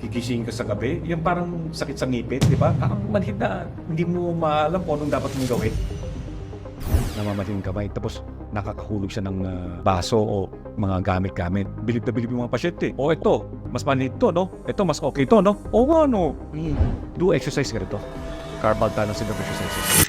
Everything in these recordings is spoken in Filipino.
gigising ka sa gabi, yung parang sakit sa ngipin, di ba? Parang manhid na hindi mo maalam kung anong dapat mong gawin. Namamanhid yung kamay, tapos nakakahulog siya ng baso o mga gamit-gamit. Bilib na bilib yung mga pasyente. O ito, mas manhid to, no? Ito, mas okay to, no? O ano? Do exercise ka rito. Carpal tunnel syndrome exercises.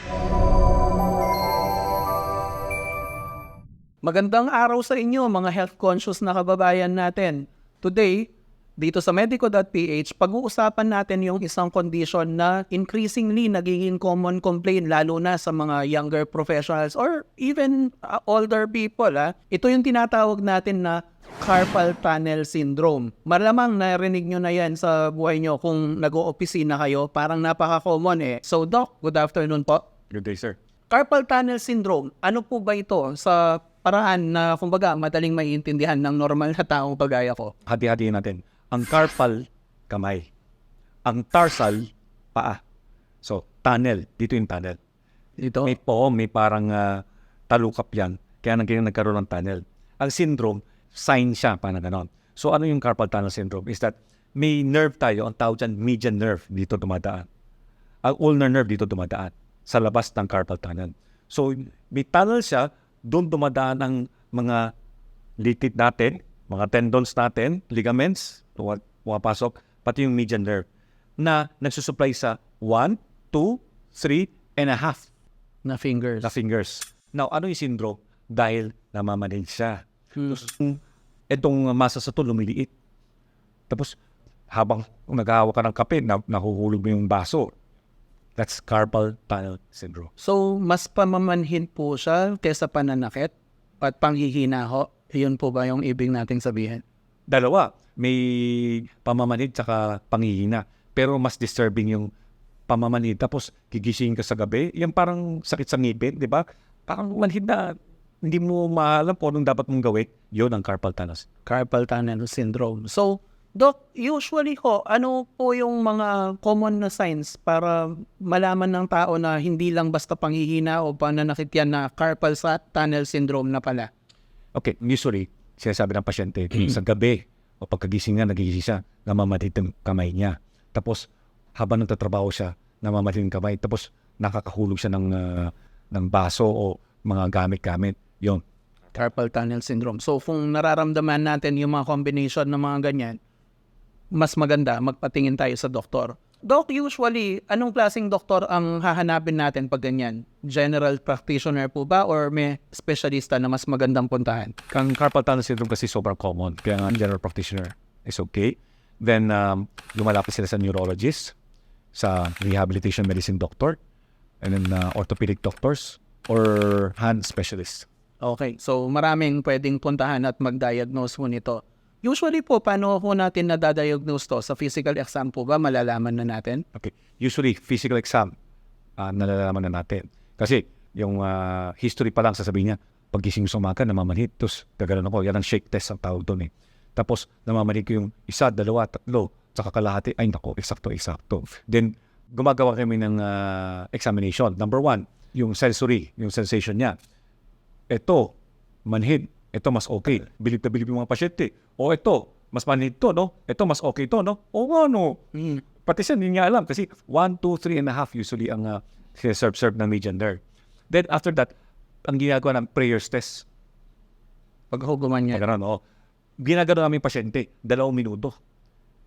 Magandang araw sa inyo mga health conscious na kababayan natin. Today, dito sa medico.ph, pag-uusapan natin yung isang condition na increasingly nagiging common complaint lalo na sa mga younger professionals or even older people. Ito yung tinatawag natin na carpal tunnel syndrome. Malamang narinig nyo na yan sa buhay nyo kung nag-o-opisina kayo. Parang napaka-common eh. So Doc, good afternoon po. Good day, sir. Carpal tunnel syndrome, ano po ba ito sa paraan na kumbaga madaling maiintindihan ng normal na taong kagaya ko? Hati-hatiin natin. Ang carpal, kamay. Ang tarsal, paa. So, tunnel. Dito yung tunnel. Dito? May parang talukap yan. Kaya nagkaroon ng tunnel. Ang syndrome, sign siya, parang ganon. So, ano yung carpal tunnel syndrome? Is that may nerve tayo, ang tawag dyan, median nerve, dito dumadaan. Ang ulnar nerve dito dumadaan sa labas ng carpal tunnel. So, may tunnel siya, doon dumadaan ang mga litid natin, mga tendons natin, ligaments, pumapasok, pati yung median nerve, na nagsusupply sa 1, 2, 3, and a half Na fingers. na fingers. Now, ano yung syndrome? Dahil namamanhid siya. Tapos, itong masa sa ito, lumiliit. Tapos, habang naghahawa ka ng kape, nahuhulog mo yung baso. That's carpal tunnel syndrome. So, mas pamamanhin po siya kesa pananakit at panghihina ho. Yun po ba yung ibig nating sabihin? Dalawa, may pamamanhid tsaka panghihina. Pero mas disturbing yung pamamanhid. Tapos, gigising ka sa gabi, yung parang sakit sa ngipin, di ba? Parang manhid na hindi mo maalam kung anong dapat mong gawin. Yun ang carpal tunnel. Carpal tunnel syndrome. So, Doc, usually ho, ano po yung mga common na signs para malaman ng tao na hindi lang basta panghihina o pananakit yan na carpal tunnel syndrome na pala? Okay, usually, sinasabi ng pasyente, sa gabi, o pagkagising niya, nagigising siya, namamanhid yung kamay niya. Tapos, habang nagtatrabaho siya, namamanhid yung kamay. Tapos, nakakahulog siya ng baso o mga gamit-gamit. Yun. Carpal tunnel syndrome. So, kung nararamdaman natin yung mga combination ng mga ganyan, mas maganda magpatingin tayo sa doktor. Doc, usually, anong klaseng doktor ang hahanapin natin pag ganyan? General practitioner po ba or may specialista na mas magandang puntahan? Ang carpal tunnel syndrome kasi sobrang common. Kaya nga, general practitioner is okay. Then, lumalapit sila sa neurologist, sa rehabilitation medicine doctor, and then orthopedic doctors, or hand specialist. Okay, so maraming pwedeng puntahan at mag-diagnose mo nito. Usually po, paano po natin nadadiagnose to? Sa physical exam po ba malalaman na natin? Okay. Usually, physical exam, nalalaman na natin. Kasi, yung history pa lang, sasabihin niya, pagising sa umaga, namamanhid. Tapos, gagalan ako. Yan ang shake test ang tawag doon eh. Tapos, namamanhid ko yung 1, 2, 3, tsaka kalahati. Ay, nako, eksakto. Then, gumagawa kami ng examination. Number 1, yung sensory, yung sensation niya. Ito, manhid. Ito, mas okay. Bilib na bilib yung mga pasyente. O ito, mas manhid to, no? Ito, mas okay to, no? O ano? Pati siya, hindi niya alam. Kasi 1, 2, 3 and a half usually ang serve ng median nerve. Then after that, ang ginagawa ng prayers test. Paghuguman niya. Pagkano, ginagawa namin pasyente, 2 minuto.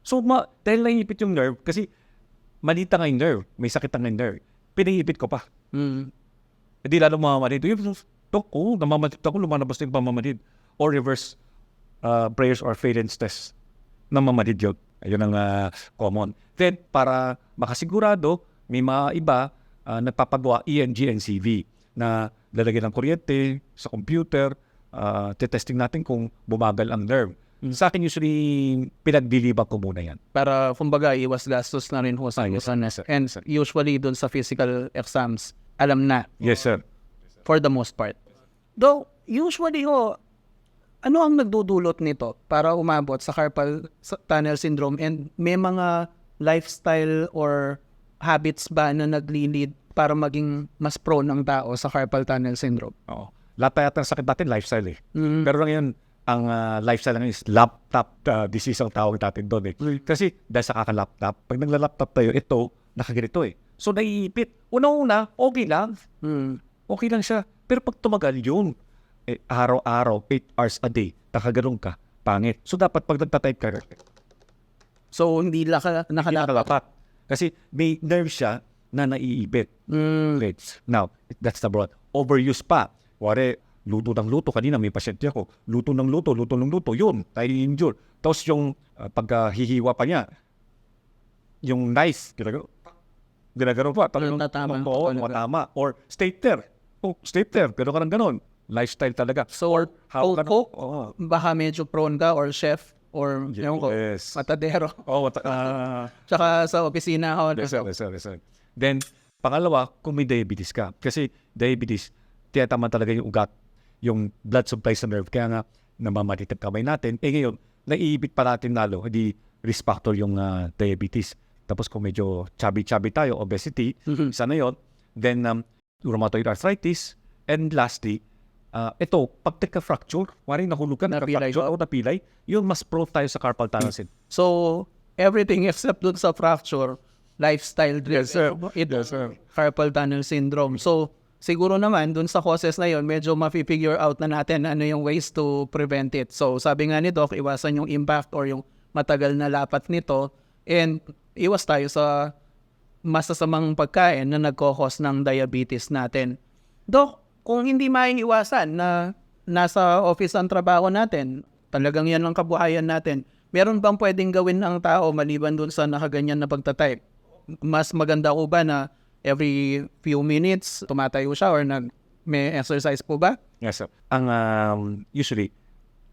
So, dahil naiipit yung nerve, kasi malita nga yung nerve, may sakit nga yung nerve, pinaiipit ko pa. Hindi lalo mamamanhid. Namamanhid ako, lumalabas na yung pamamanhid. Or reverse prayers or valence test. Namamanhid yun. Ayun ang common. Then, para makasigurado, may mga iba nagpapagawa EMG and CV na lalagyan ng kuryente sa computer, testing natin kung bumagal ang nerve. Sa akin, usually, pinagdiliban ko muna yan. Para, kumbaga, iwas gastos na rin ho sa Yes, sir. And usually, dun sa physical exams, alam na. Yes, sir. For the most part. Though, usually ho, ano ang nagdudulot nito para umabot sa carpal tunnel syndrome and may mga lifestyle or habits ba na naglilid para maging mas prone ng tao sa carpal tunnel syndrome? Oo. Lahat ng sakit natin, lifestyle eh. Pero ngayon, ang lifestyle ngayon is laptop disease ang tawag natin doon Kasi dahil sa kaka-laptop, pag nagla-laptop tayo, ito, nakaganito So, naiipit. Una-una, okay lang. Okay lang siya. Pero pag tumagal yun, araw-araw, 8 hours a day, nakaganon ka, pangit. So, dapat pag nagtatype ka, So, hindi nakalapit. nakalapat. Kasi may nerve siya na naiipit. Okay. Now, that's the broad. Overuse pa. Wari, luto ng luto. Kanina may pasyente ako. Luto ng luto. Yun, tayo injure. Tapos yung paghihiwa pa niya, yung knife, ginagano pa. Tatama. Matama. Or stapler. Stapler. Pero ka ng ganon. Lifestyle talaga. So, Or how ka cook, baka medyo prone ka or chef or Yes. matadero. Tsaka sa opisina ako. Yes, sir. Then, pangalawa, kung may diabetes ka. Kasi diabetes, tiyatama talaga yung ugat, yung blood supply sa nerve. Kaya nga, namamalit ang kamay natin. Ngayon, naiibit pa natin lalo. Hindi risk factor yung diabetes. Tapos kung medyo chubby tayo, obesity, isa na yun. Then, rheumatoid arthritis. And lastly, ito, pag fracture, waring nahulog ka, Napilay. napilay, yun mas prone tayo sa carpal tunnel syndrome. So, everything except dun sa fracture, lifestyle driven. Yes, sir. Ito, Yes, sir. carpal tunnel syndrome. So, siguro naman, dun sa causes na yun, medyo ma-figure out na natin ano yung ways to prevent it. So, sabi nga ni Doc, iwasan yung impact or yung matagal na lapat nito and iwas tayo sa masasamang pagkain na nagkakos ng diabetes natin. Doc, kung hindi maiiwasan na nasa office ang trabaho natin, talagang yan ang kabuhayan natin, meron bang pwedeng gawin ng tao maliban dun sa nakaganyan na pagtatype? Mas maganda ko ba na every few minutes tumatayo siya or may exercise po ba? Yes, sir. Ang usually,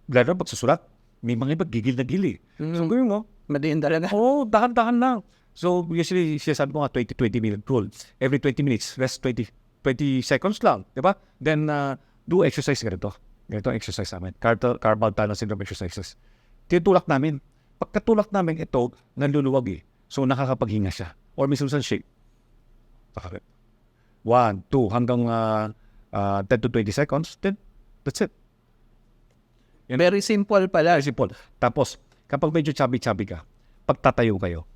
lalo pag susulat, may mga iba gigil na gili. So, gawin mo, Madiin talaga. dahan-dahan lang. So, usually, sinasabi ko nga 20 minute rule. Every 20 minutes, rest 20 seconds lang. Diba? Then, do exercise ganito. Ganito ang exercise namin. Carpal tunnel syndrome exercises. Tinutulak namin. Pagkatulak namin ito, naluluwag So, nakakapaghinga siya. Or minsan shake. 1, 2, hanggang 10 to 20 seconds. Then, that's it. Very simple pala. Very simple. Tapos, kapag medyo chubby ka, pagtatayo kayo,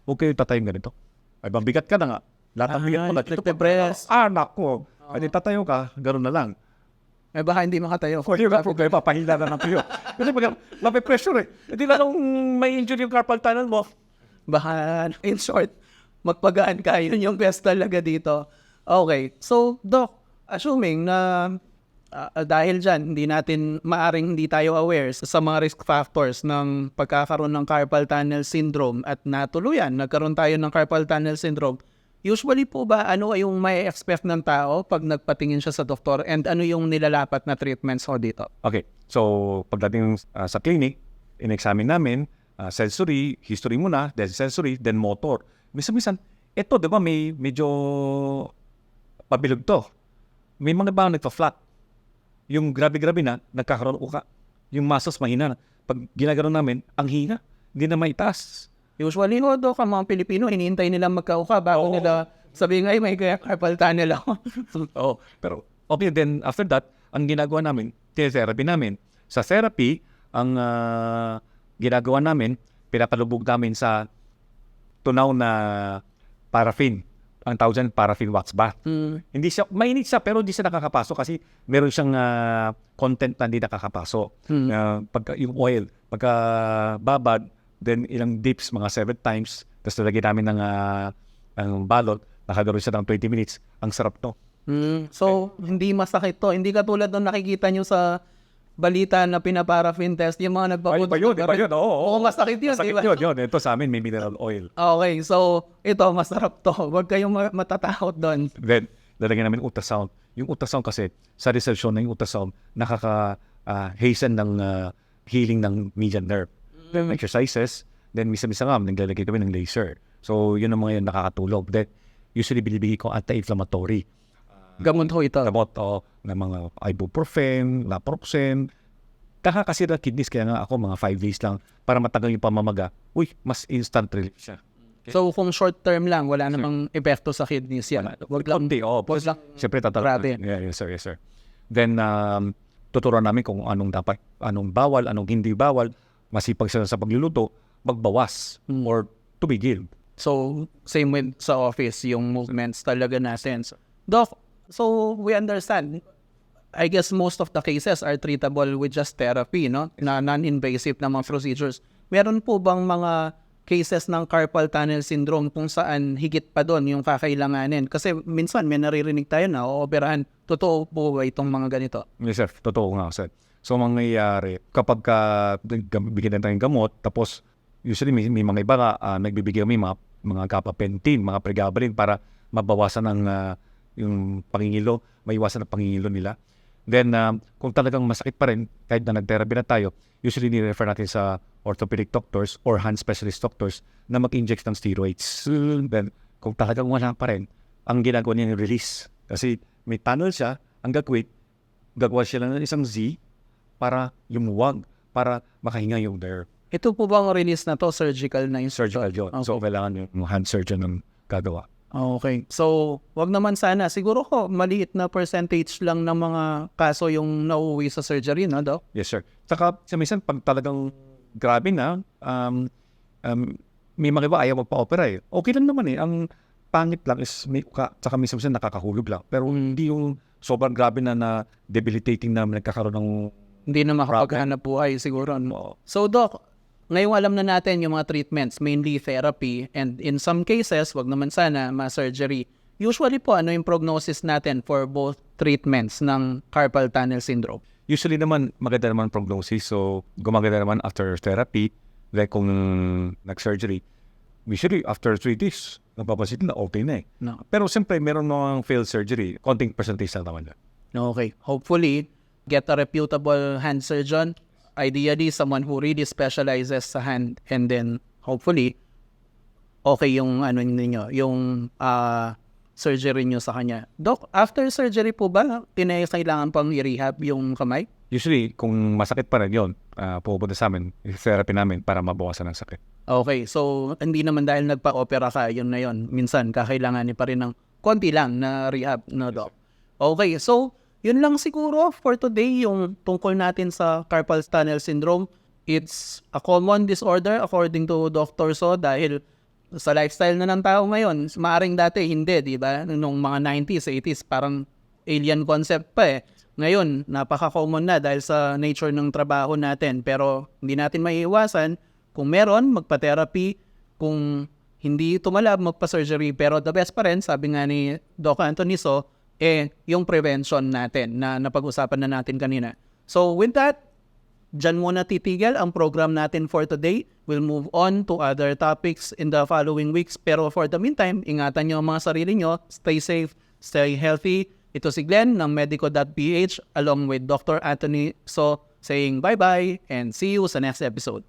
huwag kayo tatayong ganito. Ay, mabigat ka na nga. Lahat ng bigat mo na. nagte-press. Nako. Ay, tatayo ka, gano'n na lang. Eh baka hindi makatayo. O yung problema, pahila na ng tuyo. Kasi pag mape-pressure Hindi na nung may injury yung carpal tunnel mo. Baka, in short, magpagaan ka. Yun yung best talaga dito. Okay. So, Doc, assuming na dahil dyan, maaring hindi tayo aware sa mga risk factors ng pagkakaroon ng carpal tunnel syndrome at nagkaroon tayo ng carpal tunnel syndrome, usually po ba ano yung may expect ng tao pag nagpatingin siya sa doktor and ano yung nilalapat na treatments ho dito? Okay. So, pagdating sa clinic, in-examine namin, sensory, history muna, then sensory, then motor. Minsan, ito, di ba, may medyo pabilog to. May mga ba nagpa-flat. Yung grabe-grabe na, nagkakaroon uka. Yung muscles mahina na. Pag ginagano namin, ang hina. Hindi na maitaas. Usually ho, Doc, ang mga Pilipino, hinihintay nila magkauka bago nila sabihin, ay, may carpal tunnel ako. Pero okay, then after that, ang ginagawa namin, therapy namin. Sa therapy, ang ginagawa namin, pinapalubog namin sa tunaw na paraffin. Ang tawag dyan, paraffin wax bath. Hindi siya, mainit siya, pero hindi siya nakakapasok kasi meron siyang content na hindi nakakapasok. Yung oil, pagka babad, then ilang dips, mga 7 times, tapos nalagyan namin ng balot, nakagaro siya ng 20 minutes. Ang sarap to. So, hindi masakit to. Hindi katulad nung nakikita nyo sa balita na pinaparaffin test, yung mga nagpapunta. Iba yun. Oo, masakit yun. Masakit diba? yun. Ito sa amin, may mineral oil. Okay, so, ito, masarap to. Huwag kayong matatakot doon. Then, lalagyan namin ultrasound. Yung ultrasound kasi, sa research na yung ultrasound, nakaka-hasten ng healing ng median nerve. Exercises, then misa-misa nga, naglalagay kami ng laser. So, yun ang mga yun nakakatulog. Then, usually binibigay ko anti-inflammatory. Gamot ho ito. Gamot ng mga ibuprofen, naproxen. Nakakasira kidneys, kaya nga ako mga 5 days lang para matagal yung pamamaga. Mas instant relief siya. So, kung short term lang, wala namang epekto sa kidneys yan. Wag lang. Wag lang. Siyempre, Grabe. Yes, sir. Then, tuturuan namin kung anong bawal, anong hindi bawal, masipag sila sa pagluluto, magbawas or tumigil. So, same with sa office, yung movements talaga natin. Doc, so we understand, I guess most of the cases are treatable with just therapy, no? Na non-invasive na mga procedures. Meron po bang mga cases ng carpal tunnel syndrome kung saan higit pa doon yung kakailanganin? Kasi minsan may naririnig tayo na ooperahan. Totoo po ba itong mga ganito? Yes, sir. Totoo nga, sir. So, mangyayari, kapag bigyan na tayong gamot, tapos, usually, may mga iba nga, nagbibigay kami mga gabapentin, mga pregabalin para mabawasan ang yung pangingilo, maiwasan ang pangingilo nila. Then, kung talagang masakit pa rin, kahit na nag-therapy na tayo, usually ni-refer natin sa orthopedic doctors or hand specialist doctors na mag-inject ng steroids. Then, kung talagang wala pa rin, ang ginagawa niya yung release. Kasi may tunnel siya, ang gagawa siya lang ng isang Z para lumuwag, para makahinga yung nerve. Ito po bang release na to, surgical na yung Surgical yun. Okay. So, kailangan yung hand surgeon ng gagawa. Okay. So, wag naman sana. Siguro ko, maliit na percentage lang ng mga kaso yung nauuwi sa surgery, no, Doc? Yes, sir. Saka, sa minsan, pag talagang grabe na, may mga iba ayaw magpa-opera eh. Okay lang naman eh. Ang pangit lang is may uka, saka minsan nakakahulog lang. Pero hindi yung sobrang grabe na debilitating na nagkakaroon ng Hindi na makapaghanap buhay siguro. No? So, Doc, ngayong alam na natin yung mga treatments, mainly therapy, and in some cases, wag naman sana, ma-surgery. Usually po, ano yung prognosis natin for both treatments ng carpal tunnel syndrome? Usually naman, maganda naman prognosis. So, gumaganda naman after therapy. Like kung nag-surgery, usually after 3 days, napapansin na okay na eh. No. Pero siyempre, meron mga failed surgery. Konting percentage lang naman yan. Okay. Hopefully, get a reputable hand surgeon. Ideally, someone who really specializes sa hand, and then hopefully okay yung ninyo, yung surgery nyo sa kanya. Doc, after surgery po ba kailangan pang i-rehab yung kamay? Usually, kung masakit pa rin yun, pupunta sa amin, therapy namin para mabawasan ang sakit. Okay, so hindi naman dahil nagpa-opera ka, yun na yun. Minsan, kakailanganin pa rin ng konti lang na rehab, no, Doc? Okay, so yun lang siguro for today yung tungkol natin sa carpal tunnel syndrome. It's a common disorder according to Dr. So dahil sa lifestyle na ng tao ngayon, maaring dati hindi, di ba? Nung mga 90s, 80s, parang alien concept pa eh. Ngayon, napaka-common na dahil sa nature ng trabaho natin. Pero hindi natin maiiwasan. Kung meron, magpa-therapy. Kung hindi tumalab, magpa-surgery. Pero the best pa rin, sabi nga ni Doc Anthony So, yung prevention natin na napag-usapan na natin kanina. So with that, dyan muna titigil ang program natin for today. We'll move on to other topics in the following weeks. Pero for the meantime, ingatan nyo ang mga sarili nyo. Stay safe, stay healthy. Ito si Glenn ng Medico.ph along with Dr. Anthony So saying bye-bye and see you sa next episode.